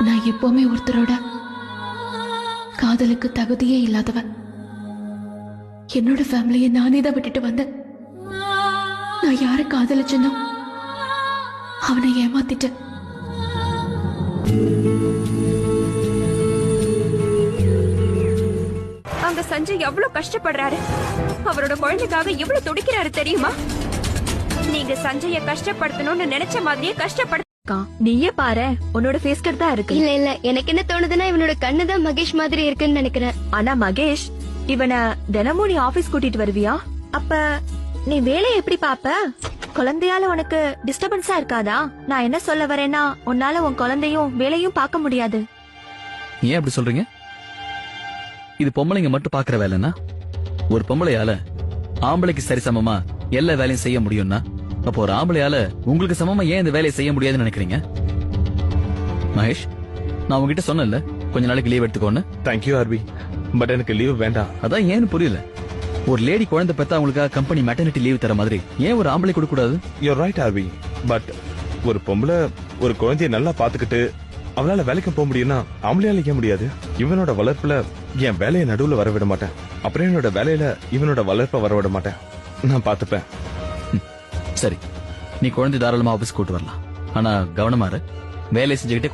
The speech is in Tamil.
நான் எப்பவுமே ஒருத்தரோட காதலுக்கு தகுதியே இல்லாதவ. என்னோட ஃபேமிலியை நானே தான் விட்டுட்டு வந்தேன். நான் யாரை காதலிச்சனோ அவனை ஏமாத்திட்டேன். அங்க சஞ்சய் எவ்வளவு கஷ்டப்படுறாரு. அவரோட குழந்தைக்காக எவ்வளவு துடிக்கிறாரு தெரியுமா? நீங்க சஞ்சய கஷ்டப்படுத்தணும்னு நினைச்ச மாதிரியே கஷ்டப்படு. நீயே பாரு, உன்னோட ஃபேஸ் கட் தான் இருக்கு. இல்ல இல்ல, எனக்கு என்ன தோணுதுன்னா இவனோட கண்ணு தான் மகேஷ் மாதிரி இருக்குன்னு நினைக்கிறேன். ஆனா மகேஷ், இவனை தினமும் நீ ஆபீஸ் கூட்டிட்டு வருவியா? அப்ப நீ வேலையை எப்படி பாப்ப? குழந்தையால உனக்கு டிஸ்டர்பன்ஸா இருக்காதா? நான் என்ன சொல்ல வரேன்னா, உன்னால உன் குழந்தையும் வேலையும் பார்க்க முடியாது. ஏன் அப்படி சொல்றீங்க? இது பொம்பளைங்க மட்டும் பாக்குற வேலைன்னா, ஒரு பொம்பளையால ஆம்பளைக்கு சரிசமமா எல்லா வேலையும் செய்ய முடியும்னா, அப்போ ஒரு ஆம்பளையால உங்களுக்கு சமமா ஏன் இந்த வேலையை செய்ய முடியாதுன்னு நினைக்கிறீங்க? மகேஷ், நான் உங்ககிட்ட சொன்னேன்ல கொஞ்ச நாளைக்கு லீவ் எடுத்துக்கோன்னு. தேங்க்யூ ஆர்பி, பட் எனக்கு லீவ் வேண்டாம். அதான் ஏன்னு புரியல. ஒரு லேடி குழந்தை பெத்தா அவங்களுக்காக கம்பெனி மெட்டர்னிட்டி லீவ் தர மாதிரி ஏன் ஒரு ஆம்பளை கொடுக்க கூடாது? யூ ரைட் ஆர்பி, பட் ஒரு பொம்பளை ஒரு குழந்தைய நல்லா பாத்துக்கிட்டு அவளால வேலைக்கு போக முடியும்னா ஆம்பளையால ஏன் முடியாது? இவனோட வளர்ப்புல என் வேலையை நடுவுல வர விட மாட்டேன். அப்புறம் என்னோட வேலையில இவனோட வளர்ப்ப வர விட மாட்டேன். நான் பாத்துப்பேன். சரி, நீ குழந்தை தாராளமா ஆபீஸ் கூட்டு வரலாம். ஆனா கவனமா இரு. வேலை செஞ்சுக்கிட்டே